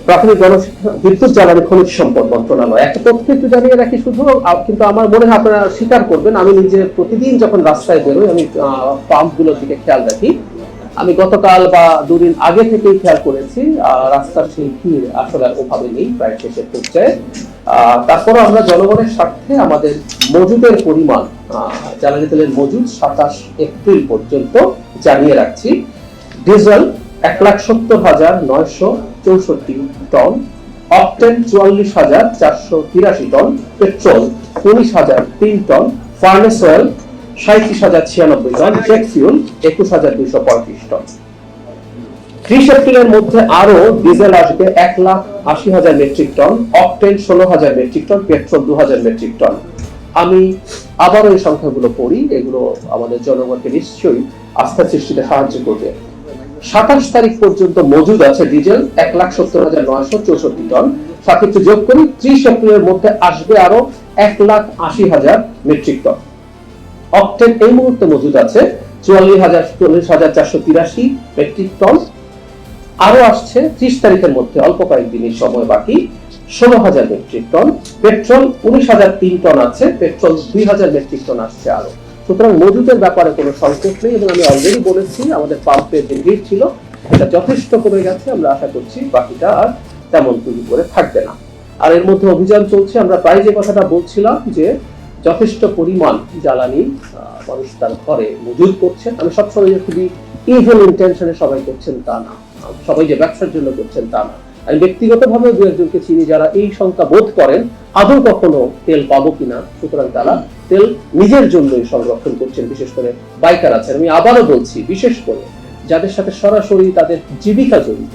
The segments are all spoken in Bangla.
প্রাথমিক গণশিক্ষা বিদ্যুৎ জ্বালানি খনিজ সম্পদ মন্ত্রণালয়। একটা তথ্য একটু জানিয়ে রাখি শুধু, কিন্তু আমার মনে হয় আপনারা স্বীকার করবেন, আমি নিজে প্রতিদিন যখন রাস্তায় বেরোই আমি পাম্পগুলোর দিকে খেয়াল রাখি। আমি গতকাল বা দুদিন আগে থেকেই খেয়াল করেছি রাস্তার সেই ভিড় আসলে ওভাবে নেই, প্রায় শেষের পর্যায়ে। তারপরে আমরা জনগণের স্বার্থে আমাদের মজুদের পরিমাণ, জ্বালানি তেলের মজুদ 27 এপ্রিল পর্যন্ত জানিয়ে রাখছি। Diesel 1,70,964 ton, octane 44,483 ton, petrol 19,003 ton, furnace oil 37,096 ton, jet fuel 21,235 ton. 30 এপ্রিলের মধ্যে আরো ডিজেল আসবে 1,80,000 metric ton, octane 16,000 metric ton, petrol 2,000 metric ton. আমি আবারও এই সংখ্যাগুলো পড়ি, এগুলো আমাদের জনগণকে নিশ্চয়ই আস্থা সৃষ্টিতে সাহায্য করবে। 27 তারিখ পর্যন্ত মজুদ আছে ডিজেল 1,70,964 টন, সাথে একটু যোগ করি 30 এপ্রিলের মধ্যে আসবে আরো 1,80,000 মেট্রিক টন। অকটেন এই মুহূর্তে মজুদ আছে 44,483 মেট্রিক টন, আরো আসছে 30 তারিখের মধ্যে, অল্প কয়েকদিনের সময় বাকি, 16,000 মেট্রিক টন। পেট্রোল 19,003 টন আছে, পেট্রোল 2,000 মেট্রিক টন আসছে আরো। সুতরাং মজুদের ব্যাপারে কোনো সংকট নেই, এবং আমি অলরেডি বলেছি আমাদের পাম্পের যে ভিড় ছিল এটা যথেষ্ট কমে গেছে। আমরা আশা করছি বাকিটা আর তেমন তৈরি করে থাকবে না। আর এর মধ্যে অভিযান চলছে, আমরা প্রায় যে কথাটা বলছিলাম যে যথেষ্ট পরিমাণ জ্বালানি মানুষ তার ঘরে মজুদ করছেন। আমি সবসময় খুবই ইভিল ইন্টেনশনে সবাই করছেন তা না, সবাই যে ব্যবসার জন্য করছেন তা না। আমি ব্যক্তিগতভাবে দু একজনকে চিনি যারা এই সংখ্যা বোধ করেন আদৌ কখনো তেল পাবো কিনা, সুতরাং তারা তেল নিজের জন্যই সংরক্ষণ করছেন। বিশেষ করে বাইকার আছেন, আমি আবারও বলছি, বিশেষ করে যাদের সাথে সরাসরি তাদের জীবিকা জড়িত,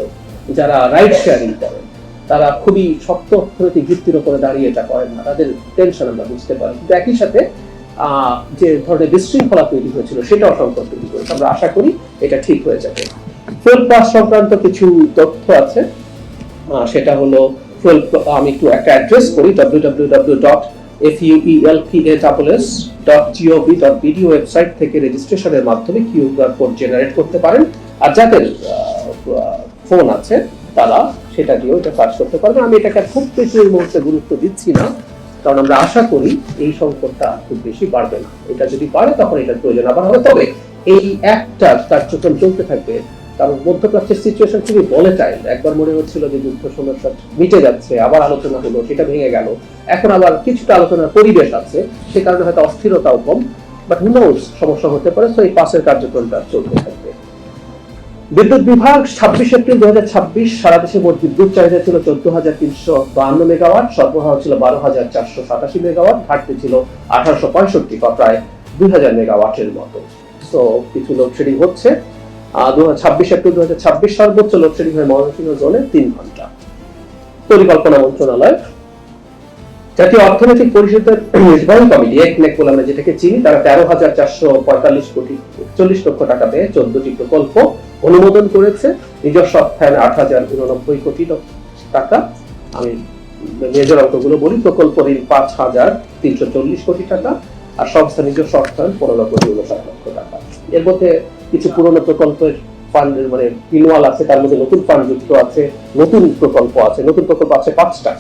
যারা রাইড শেয়ারিং করেন, তারা খুবই শক্ত অর্থনৈতিক ভিত্তির উপরে দাঁড়িয়ে এটা করেন না, তাদের টেনশন আমরা বুঝতে পারি। কিন্তু একই সাথে যে ধরনের বিশৃঙ্খলা তৈরি হয়েছিল সেটাও সংকট তৈরি করেছে। আমরা আশা করি এটা ঠিক হয়ে যাবে। ফুয়েল পাস সংক্রান্ত কিছু তথ্য আছে, সেটা হলো ফুয়েল, আমি একটু একটা অ্যাড্রেস করি, www.fuelpass.gov.bd ওয়েবসাইট থেকে রেজিস্ট্রেশনের মাধ্যমে কিউআর কোড জেনারেট করতে পারেন। আর যাদের ফোন আছে তারা সেটা দিয়েও এটা কাজ করতে পারবেন। আমি এটাকে খুব বেশি এই মুহূর্তে গুরুত্ব দিচ্ছি না, কারণ আমরা আশা করি এই সংকটটা খুব বেশি বাড়বে না। এটা যদি বাড়ে তখন এটার প্রয়োজন আবার হবে, তবে এই একটা কার্যক্রম চলতে থাকবে, কারণ মধ্যপ্রাচ্যের সিচুয়েশন খুবই ভোলেটাইল। একবার মনে হচ্ছিল যে যুদ্ধ সমস্যা মিটে যাচ্ছে, আবার আলোচনা হলো, সেটা ভেঙে গেল, এখন আবার কিছুটা আলোচনার পরিবেশ আছে, সে কারণে হয়তো অস্থিরতাও কম, বাট হু নোজ, সমস্যা হতে পারে। তো এই পাসের কার্যক্রমটা চলতে থাকবে। বিদ্যুৎ বিভাগ 26 এপ্রিল 2026 সারা দেশে মোট বিদ্যুৎ চাহিদা ছিল 14,352 মেগাওয়াট, সরবরাহ ছিল 12,487 মেগাওয়াট, ঘাটতি ছিল 1865 বা প্রায় 2,000 মেগাওয়াটের মতো। তো কিছু লোডশেডিং হচ্ছে। 26 এপ্রিল 2026 সর্বোচ্চ লোডশেডিং হয় ময়মনসিংহ জোনে 3 ঘন্টা। পরিকল্পনা মন্ত্রণালয় জাতীয় অর্থনৈতিক পরিষদের নির্বাহী কমিটি একনেক বলে আমরা যেটাকে চিনি, তারা 13,445 কোটি 41 লক্ষ টাকা পেয়ে 14টি প্রকল্প অনুমোদন করেছে। নিজস্ব অর্থায়নে 8,089 কোটি টাকা। আমি মেজর অঙ্কগুলো বলি, প্রকল্প ঋণ 5,340 কোটি টাকা, আর সংস্থা নিজস্ব অর্থায়ন 15,59 লক্ষ টাকা। এর মধ্যে কিছু পুরনো প্রকল্পের ফান্ডের মানে রিনিউয়াল আছে, তার মধ্যে নতুন ফান্ড যুক্ত আছে, নতুন প্রকল্প আছে। নতুন প্রকল্প আছে 5টা,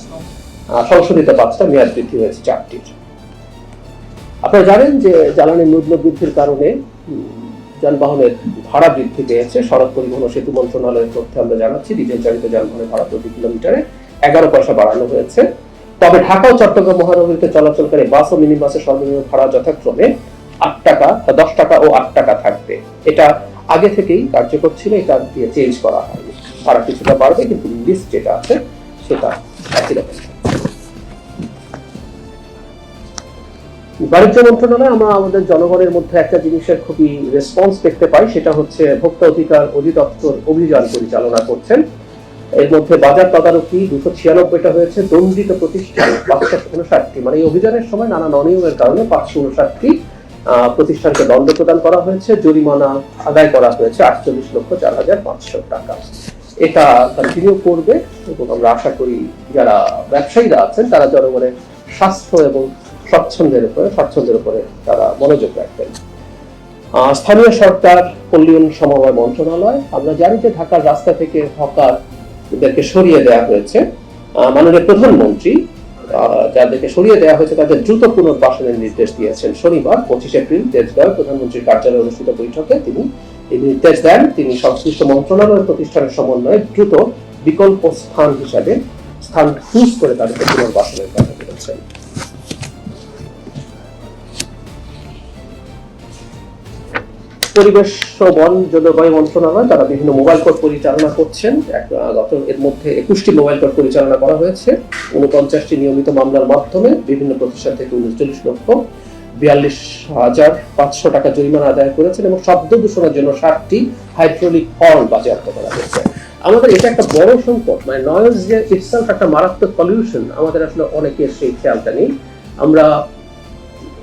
সংশোধিত 5টা, মেয়াদ বৃদ্ধি হয়েছে 4টির। আপনারা জানেন যে জ্বালানির মূল্য বৃদ্ধির কারণে যানবাহনের ভাড়া বৃদ্ধি পেয়েছে। সড়ক পরিবহন ও সেতু মন্ত্রণালয়ের তথ্যে আমরা জানাচ্ছি ডিজেল চালিত যানবাহনের ভাড়া প্রতি কিলোমিটারে 11 পয়সা বাড়ানো হয়েছে। তবে ঢাকা ও চট্টগ্রাম মহানগরীতে চলাচলকারী বাস ও মিনি বাসের সর্বনিম্ন ভাড়া যথাক্রমে 8 টাকা, 10 টাকা ও 8 টাকা থাকবে। এটা আগে থেকেই কার্যকর ছিল, এটা দিয়ে চেঞ্জ করা হয়নি। ভাড়া কিছুটা বাড়বে, কিন্তু লিস্ট যেটা আছে সেটা একই রকম। বাণিজ্য মন্ত্রণালয় আমরা আমাদের জনগণের মধ্যে একটা জিনিসের খুবই রেসপন্স দেখতে পাই, সেটা হচ্ছে ভোক্তা অধিকার অধিদপ্তর অভিযান পরিচালনা করছেন। এর মধ্যে বাজার তদারকি 296টা হয়েছে, দণ্ডিত প্রতিষ্ঠান 559টি। মানে এই অভিযানের সময় নানান অনিয়মের কারণে 559টি প্রতিষ্ঠানকে দণ্ড প্রদান করা হয়েছে, জরিমানা আদায় করা হয়েছে 48,04,500 টাকা। এটা কন্টিনিউ করবে, এবং আমরা আশা করি যারা ব্যবসায়ীরা আছেন তারা জনগণের স্বাস্থ্য এবং স্বাচ্ছন্দ্যের উপরে তারা মনোযোগ রাখবেন। স্থানীয় সরকার কল্যাণ সমবায় মন্ত্রণালয়, আমরা জানি যে ঢাকার রাস্তা থেকে হকার যাদেরকে সরিয়ে দেওয়া হয়েছে, মাননীয় প্রধানমন্ত্রী যাদেরকে সরিয়ে দেওয়া হয়েছে তাদের দ্রুত পুনর্বাসনের নির্দেশ দিয়েছেন। শনিবার 25 এপ্রিল তেজগাঁও প্রধানমন্ত্রীর কার্যালয়ে অনুষ্ঠিত বৈঠকে তিনি এই নির্দেশ দেন। তিনি সংশ্লিষ্ট মন্ত্রণালয়ের প্রতিষ্ঠানের সমন্বয়ে দ্রুত বিকল্প স্থান খুঁজ করে তাদেরকে পুনর্বাসনের কথা বলেছেন। পরিবেশ ও বন জলবায়ু মন্ত্রণালয় তারা বিভিন্ন মোবাইল কোর্ট পরিচালনা করছেন। এর মধ্যে 21টি মোবাইল কোর্ট পরিচালনা করা হয়েছে। 49টি নিয়মিত মামলার মাধ্যমে বিভিন্ন প্রতিষ্ঠান থেকে 39,42,500 টাকা জরিমানা আদায় করেছেন এবং শব্দ দূষণের জন্য 60টি হাইড্রোলিক হর্ন বাজেয়াপ্ত করা হয়েছে। আমাদের এটা একটা বড় সংকট, মানে নয়েজ যে ইটসেলফ একটা মারাত্মক পলিউশন, আমাদের আসলে অনেকের সেই খেয়ালটা নেই। আমরা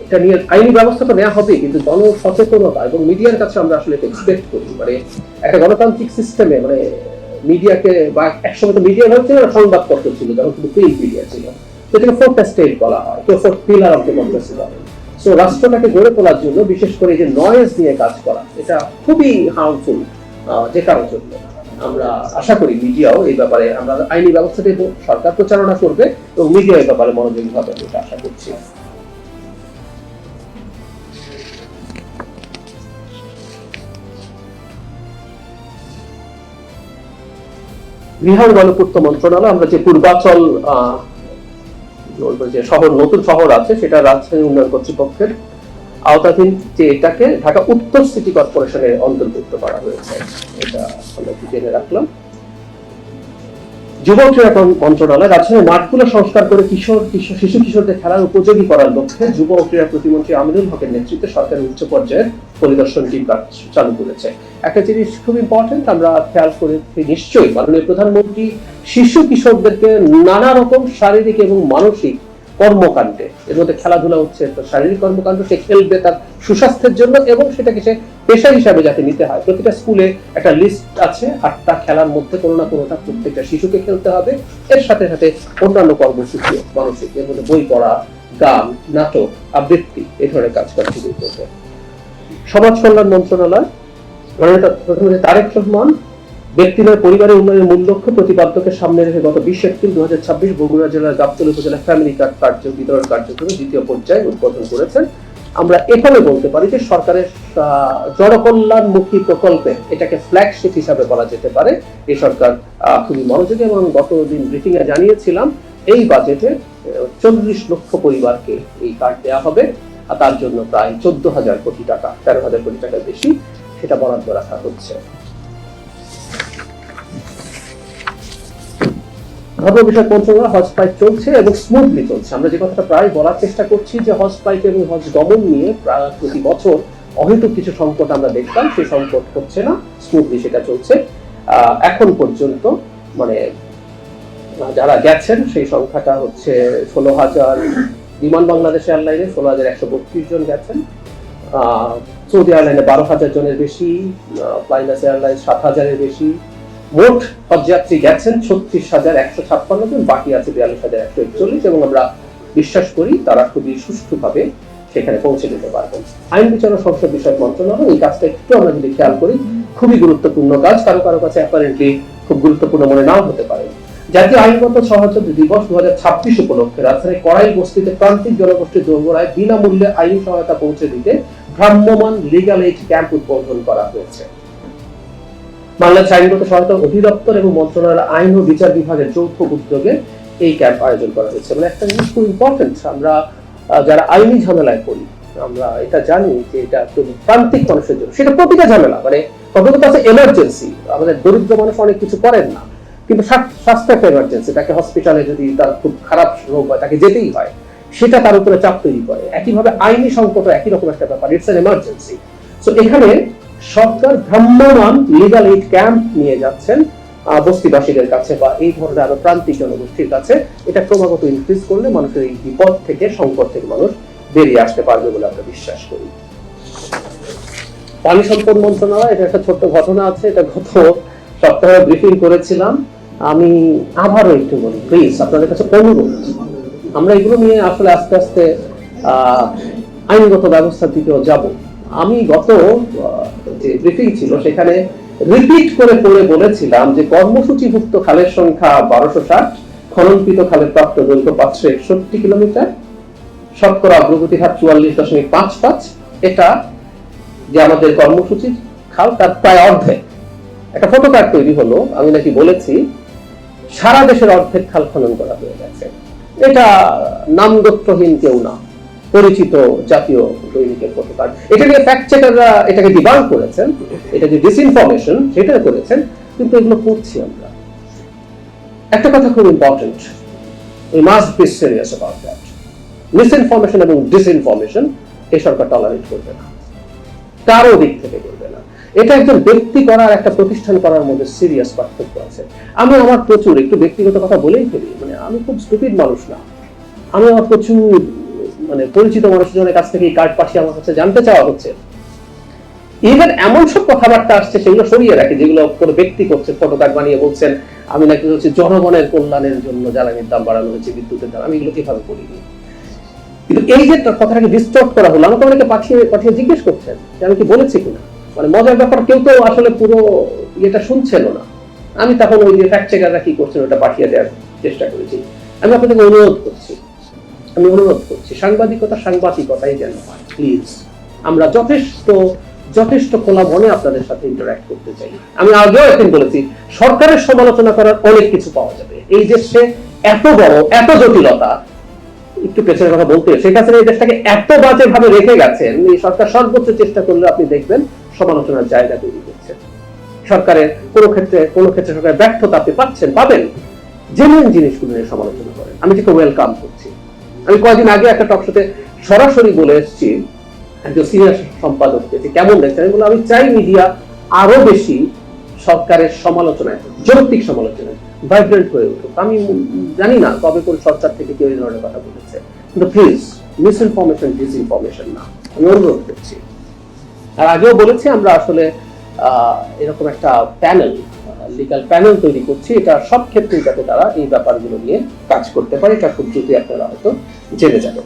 এটা নিয়ে আইনি ব্যবস্থা তো নেওয়া হবে, কিন্তু জনসচেতনতা এবং মিডিয়ার কাছে আমরা আসলে এক্সপেক্ট করি। মানে একটা গণতান্ত্রিক সিস্টেমে মানে মিডিয়াকে, বা একসময় তো মিডিয়া হচ্ছে না, সংবাদপত্র ছিল, যখন শুধু প্রিন্ট মিডিয়া ছিল, সেটাকে ফোর্থ স্টেট বলা হয়, কেউ ফোর্থ পিলার অফ ডেমোক্রেসি বলে। সো রাষ্ট্রটাকে গড়ে তোলার জন্য বিশেষ করে যে নয়েজ নিয়ে কাজ করা, এটা খুবই হার্মফুল। যে কারোর জন্য আমরা আশা করি মিডিয়াও এই ব্যাপারে, আমরা আইনি ব্যবস্থা দেব, সরকার প্রচারণা করবে এবং মিডিয়া এই ব্যাপারে মনোযোগী হবে, এটা আশা করছি। গৃহ গণপূর্ত মন্ত্রণালয়, আমরা যে পূর্বাচল যে শহর, নতুন শহর আছে, সেটা রাজধানী উন্নয়ন কর্তৃপক্ষের আওতাধীন, যে এটাকে ঢাকা উত্তর সিটি কর্পোরেশনের অন্তর্ভুক্ত করা হয়েছে, এটা আমরা জেনে রাখলাম। যুব ক্রীড়া মন্ত্রণালয় রাজধানীর মাঠগুলো সংস্কার করে শিশু কিশোরদের খেলার উপযোগী করার লক্ষ্যে যুব ও ক্রীড়া প্রতিমন্ত্রী আমিনুল হকের নেতৃত্বে সরকারের উচ্চ পর্যায়ের পরিদর্শন টিম কাজ চালু করেছে। একটা জিনিস খুব ইম্পর্টেন্ট, আমরা খেয়াল করেছি নিশ্চয়ই, মাননীয় প্রধানমন্ত্রী শিশু কিশোরদেরকে নানা রকম শারীরিক এবং মানসিক কর্মকাণ্ডে, এর মধ্যে খেলাধুলা হচ্ছে একটা শারীরিক কর্মকাণ্ড, সে খেলবে তার সুস্বাস্থ্যের জন্য এবং সেটাকে সে পেশা হিসাবে যাতে নিতে হয়। প্রতিটা স্কুলে একটা লিস্ট আছে, 8টা খেলার মধ্যে কোনো না কোনোটা প্রত্যেকটা শিশুকে খেলতে হবে। এর সাথে সাথে অন্যান্য কর্মসূচিও মানসিক, এর মধ্যে বই পড়া, গান, নাটক, আবৃত্তি, এই ধরনের কাজ কন্টিনিউ করবে। সমাজ কল্যাণ মন্ত্রণালয়, প্রধানমন্ত্রী তারেক রহমান ব্যক্তিগত পরিবারের উন্নয়নের মূল লক্ষ্য প্রতিপাদ্যকে সামনে রেখে গত 20 এপ্রিল 2026 বগুড়া জেলার গাবতলী উপজেলা ফ্যামিলি কার্ড বিতরণ কার্যক্রমে দ্বিতীয় পর্যায়ে উদ্বোধন করেছেন। আমরা এখানে বলতে পারি যে সরকারের জনকল্যাণমুখী প্রকল্পে এটাকে ফ্ল্যাগশিপ হিসাবে বলা যেতে পারে। এই সরকার খুবই মনোযোগী এবং গতদিন ব্রিফিং এ জানিয়েছিলাম এই বাজেটে 40 লক্ষ পরিবারকে এই কার্ড দেওয়া হবে, আর তার জন্য প্রায় 14,000 কোটি টাকা, 13,000 কোটি টাকার বেশি সেটা বরাদ্দ রাখা হচ্ছে। ধর্ম বিষয়ক মন্ত্রণালয় হজ ফ্লাইট চলছে এবং স্মুথলি চলছে। আমরা যে কথাটা প্রায় বলার চেষ্টা করছি যে হজ ফ্লাইট এবং হজ গমন নিয়ে প্রায় প্রতি বছর অহেতুক কিছু সংকট আমরা দেখতাম, সেই সংকট হচ্ছে না, স্মুথলি সেটা চলছে। এখন পর্যন্ত মানে যারা গেছেন সেই সংখ্যাটা হচ্ছে 16,000, বিমান বাংলাদেশ এয়ারলাইনে 16,132 জন গেছেন, সৌদি এয়ারলাইনে 12,000 জনের বেশি, ফ্লাইনাস এয়ারলাইন্স 7,000-এর বেশি। মোট হজযাত্রী গেছেন 36,156 জন, বাকি আছে 42,141, এবং আমরা বিশ্বাস করি তারা খুবই সুষ্ঠুভাবে সেখানে পৌঁছে যেতে পারবেন। আইন বিচার ও সংসদ বিষয়ক মন্ত্রণালয়, এই কাজটা একটু আমরা যদি খেয়াল করি, খুবই গুরুত্বপূর্ণ কাজ, কারো কারো কাছে অ্যাপারেন্টলি খুব গুরুত্বপূর্ণ মনে নাও হতে পারে। জাতীয় আইনগত সহায়তা দিবস 2026 উপলক্ষে রাজধানীর কড়াই বস্তিতে প্রান্তিক জনগোষ্ঠীর দোরগোড়ায় বিনামূল্যে আইনি সহায়তা পৌঁছে দিতে ভ্রাম্যমাণ লিগ্যাল এইড ক্যাম্প উদ্বোধন করা হয়েছে। বাংলাদেশ আইনগত সহায়তা অধিদপ্তর এবং মন্ত্রণালয়ের আইন ও বিচার বিভাগের যৌথ উদ্যোগে এই ক্যাম্প আয়োজন করা হয়েছে। মানে একটা জিনিস খুব ইম্পর্টেন্ট, আমরা যারা আইনি ঝামেলায় পড়ি আমরা এটা জানি যে এটা প্রান্তিক মানুষের জন্য সেটা প্রতিটা ঝামেলা, মানে কতটা আছে এমার্জেন্সি, আমাদের দরিদ্র মানুষ অনেক কিছু করেন না, কিন্তু স্বাস্থ্য একটা এমার্জেন্সি, তাকে হসপিটালে যদি তার খুব খারাপ রোগ হয় তাকে যেতেই হয়, সেটা তার উপরে চাপ তৈরি করে। একইভাবে আইনি সংকট একই রকম একটা ব্যাপার, ইটস অ্যান এমার্জেন্সি। সো এখানে সরকার ভ্রাম্যমাণ লিগ্যাল এইড ক্যাম্প নিয়ে যাচ্ছেন বস্তিবাসীদের কাছে বা এই ধরনের আরো প্রান্তিক জনগোষ্ঠীর কাছে। এটা ক্রমাগত ইনক্রিজ করলে মানুষের এই বিপদ থেকে, সংকট থেকে মানুষ বেরিয়ে আসতে পারবে বলে আমরা বিশ্বাস করি। পানি সম্পদ মন্ত্রণালয়, এটা একটা ছোট্ট ঘটনা আছে, এটা গত সপ্তাহে ব্রিফিং করেছিলাম, আমি আবারও একটু বলি প্লিজ, আপনাদের কাছে অনুরোধ, আমরা এগুলো নিয়ে আসলে আস্তে আস্তে আইনগত ব্যবস্থার দিকেও যাব। আমি গত যে ব্রিফিং ছিল সেখানে রিপিট করে বলেছিলাম যে কর্মসূচিভুক্ত খালের সংখ্যা 1260, খননকৃত খালের প্রাপ্ত দৈর্ঘ্য 561 কিলোমিটার, শতকরা অগ্রগতি হার 44.55। এটা যে আমাদের কর্মসূচির খাল তার প্রায় অর্ধেক। একটা ফটো কার্ড তৈরি হলো, আমি নাকি বলেছি সারা দেশের অর্ধেক খাল খনন করা হয়ে গেছে। এটা নামগোত্রহীন কেউ না, পরিচিত জাতীয় দৈনিকের ফটো কার্ড। এটা নিয়ে ফ্যাক্ট চেকাররা এটাকে ডিবাঙ্ক করেছেন, এটা যে ডিসইনফরমেশন সেটা করেছেন, কিন্তু এগুলো পড়ছি আমরা। একটা কথা খুব important, we must be serious about that. Misinformation এবং ডিসইনফরমেশন এই সরকার টলারেট করবে না, কারো দিক থেকে করবে না। এটা একজন ব্যক্তি করার একটা প্রতিষ্ঠান করার মধ্যে সিরিয়াস পার্থক্য আছে। আমি আমার প্রচুর একটু ব্যক্তিগত কথা বলেই ফেলি, মানে আমি খুব স্টুপিড মানুষ না, আমি আমার প্রচুর মানে পরিচিত মানুষজনের কাছ থেকে এই কার্ড পাঠিয়ে আমার কাছে জানতে চাওয়া হচ্ছে। ইভেন এমন সব কথাবার্তা আসছে সেগুলো সরিয়ে রাখে, যেগুলো কোনো ব্যক্তি করছে, ফটো কার্ড বানিয়ে বলছেন আমি নাকি হচ্ছে জনগণের কল্যাণের জন্য জ্বালানির দাম বাড়ানো হয়েছে, বিদ্যুতের দাম। আমি এগুলো কিভাবে করিনি, কিন্তু এই যে কথাটাকে ডিস্টর্ট করা হলো, আমাকে অনেকে পাঠিয়ে জিজ্ঞেস করছেন যে আমি কি বলেছি কিনা। মানে মজার ব্যাপার, কেউ তো আসলে পুরো এটা শুনছিল না। আমি তখন ওই যে ফ্যাক্ট চেকাররা কি করছেন ওটা পাঠিয়ে দেওয়ার চেষ্টা করেছি। আমি আপনাদেরকে অনুরোধ করছি, সাংবাদিকতাই যেন হয় প্লিজ। আমরা যথেষ্ট খোলা মনে আপনাদের সাথে ইন্টারঅ্যাক্ট করতে চাই। আমি আগেও একদিন বলেছি সরকারের সমালোচনা করার অনেক কিছু পাওয়া যাবে। এই দেশে এত বড় এত জটিলতা, একটু পেছনের কথা বলতে, শেখ হাসিনা এই দেশটাকে এত বাজে ভাবে রেখে গেছেন, এই সরকার সর্বোচ্চ চেষ্টা করলে আপনি দেখবেন সমালোচনার জায়গা তৈরি করছে। সরকারের কোনো ক্ষেত্রে সরকারের ব্যর্থতা আপনি পাবেন, জেনুইন জিনিসগুলো নিয়ে সমালোচনা করেন, আমি এটাকে ওয়েলকাম করছি। আমি কয়েকদিন আগে একটা টক শোতে সরাসরি বলে এসেছি একজন সিনিয়র সম্পাদককে যে কেমন দেখছেন, আমি চাই মিডিয়া আরো বেশি সরকারের সমালোচনায়, যৌক্তিক সমালোচনায় ভাইব্রেন্ট হয়ে উঠুক। আমি জানি না কবে কোন সরকার থেকে কেউ এই ধরনের কথা বলেছে, কিন্তু প্লিজ মিসইনফরমেশন ডিসইনফরমেশন না, আমি অনুরোধ করছি। আর আগেও বলেছি আমরা আসলে এরকম একটা প্যানেল, লিগ্যাল প্যানেল তৈরি করছি, এটা সব ক্ষেত্রে যাতে তারা এই ব্যাপারগুলো নিয়ে কাজ করতে পারে, এটা খুব দ্রুতই আপনারা হয়তো জেনে যাবেন।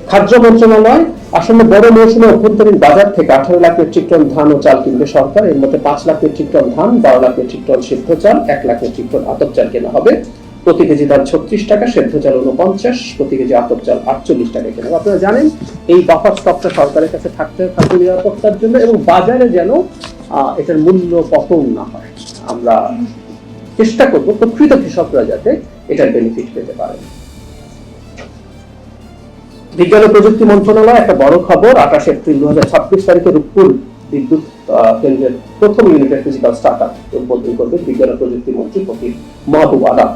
খাদ্য মন্ত্রণালয় আসন্ন বড় মৌসুমে অভ্যন্তরীণ বাজার থেকে 18 লাখ মেট্রিক টন ধান ও চাল কিনবে সরকার। এর মধ্যে 5 লাখ মেট্রিক টন ধান, 12 লাখ মেট্রিক টন সিদ্ধ চাল, 1 লাখ মেট্রিক টন আতপ চাল কেনা হবে। প্রতি কেজি ধান 36 টাকা, সিদ্ধ চাল 49, প্রতি কেজি আতপ চাল 48 টাকা কেনা হবে। আপনারা জানেন এই বাফার স্টকটা সরকারের কাছে থাকতে হবে খাদ্য নিরাপত্তার জন্য, এবং বাজারে যেন এটার মূল্য পতন না হয়। আমরা চেষ্টা করব প্রকৃত কৃষকরা যাতে এটার বেনিফিট পেতে পারেন। বিজ্ঞান ও প্রযুক্তি মন্ত্রণালয় একটা বড় খবর, 28 এপ্রিল 2026 তারিখে রূপপুর বিদ্যুৎ কেন্দ্রের প্রথম ইউনিটের ফিজিক্যাল স্টার্টআপ উদ্বোধন করবে বিজ্ঞান ও প্রযুক্তি মন্ত্রী ফকির মাহবুব আলম।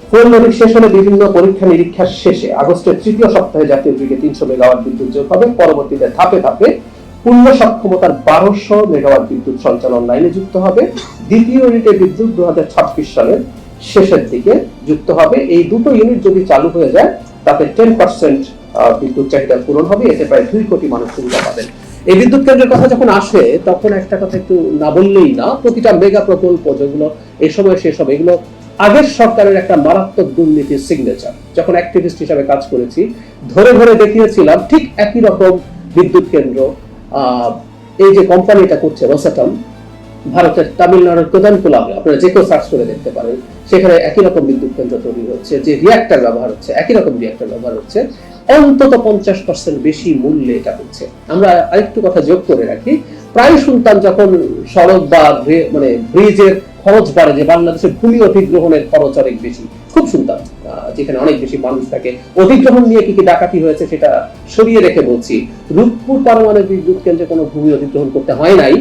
ফুয়েল লোডিং শেষ হলে বিভিন্ন পরীক্ষা নিরীক্ষার শেষে আগস্টের তৃতীয় সপ্তাহে জাতীয় গ্রিডে 300 মেগাওয়াট বিদ্যুৎ যোগ হবে। পরবর্তীতে ধাপে ধাপে পূর্ণ সক্ষমতার 1200 মেগাওয়াট বিদ্যুৎ সঞ্চালন লাইনে যুক্ত হবে। দ্বিতীয় ইউনিটের বিদ্যুৎ 2026 সালের শেষের দিকে যুক্ত হবে। এই দুটো ইউনিট যদি চালু হয়ে যায় তাতে 10% বিদ্যুৎ চাহিদা পূরণ হবে, এতে প্রায় 2 কোটি মানুষ সুবিধা পাবেন। এই বিদ্যুৎ কেন্দ্রের কথা যখন আসে তখন একটা কথা একটু না বললেই না, প্রতিটা মেগা প্রকল্প যেগুলো এই সময় শেষ হবে, এগুলো আগের সরকারের একটা মারাত্মক দুর্নীতির সিগনেচার। যখন অ্যাক্টিভিস্ট হিসাবে কাজ করেছি ধরে দেখিয়েছিলাম ঠিক একই রকম বিদ্যুৎ কেন্দ্র এই যে কোম্পানিটা করছে রোসাটম, ভারতের তামিলনাড়ুর কোদানকুলামে, আপনারা যে কেউ সার্চ করে দেখতে পারেন, সেখানে একই রকম বিদ্যুৎ কেন্দ্র তৈরি হচ্ছে, যে রিঅ্যাক্টর ব্যবহার হচ্ছে একই রকম রিঅ্যাক্টর ব্যবহার হচ্ছে, অন্তত 50% বেশি মূল্যে এটা হচ্ছে। আমরা আরেকটু কথা যোগ করে রাখি, প্রায় শুনতাম যখন সড়ক বা মানে ব্রিজের খরচ বাড়ে যে বাংলাদেশের ভূমি অধিগ্রহণের খরচ অনেক বেশি, খুব শুনতাম, যেখানে অনেক বেশি মানুষ থাকে। অধিগ্রহণ নিয়ে কি ডাকাতি হয়েছে সেটা সরিয়ে রেখে বলছি, রূপপুর পারমাণবিক বিদ্যুৎ কেন্দ্রে কোনো ভূমি অধিগ্রহণ করতে হয় নাই,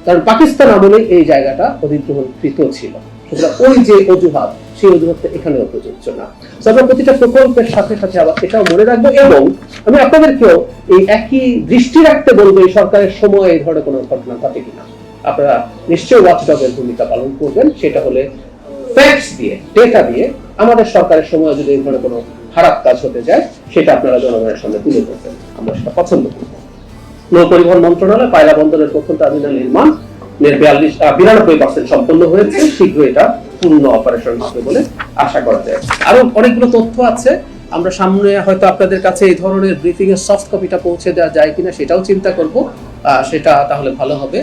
কারণ পাকিস্তান আমলে এই জায়গাটা অধিগ্রহণকৃত ছিল। সুতরাং ওই যে অজুহাত, সেই অজুহাতটা এখানেও প্রযোজ্য না। আমরা প্রতিটা প্রকল্পের সাথে সাথে আবার এটাও মনে রাখবো, এবং আমি আপনাদেরকেও এই একই দৃষ্টি রাখতে বলবো এই সরকারের সময় এই ধরনের কোনো ঘটনা ঘটে কিনা। আপনারা নিশ্চয়ই ওয়াচডগের ভূমিকা পালন করবেন, সেটা হলে ফ্যাক্টস দিয়ে, ডেটা দিয়ে আমাদের সরকারের সময় যদি এই ধরনের কোনো খারাপ কাজ হতে যায় সেটা আপনারা জনগণের সামনে তুলে ধরবেন, আমরা সেটা পছন্দ করব। নৌ পরিবহন মন্ত্রণালয় পায়রা বন্দরের প্রথম টার্মিনাল নির্মাণ 92% সম্পন্ন হয়েছে, শীঘ্র এটা পূর্ণ অপারেশন হবে বলে আশা করা যায়। আরো অনেকগুলো তথ্য আছে, আমরা সামনে হয়তো আপনাদের কাছে এই ধরনের ব্রিফিং এর সফট কপিটা পৌঁছে দেওয়া যায় কিনা সেটাও চিন্তা করব, সেটা তাহলে ভালো হবে।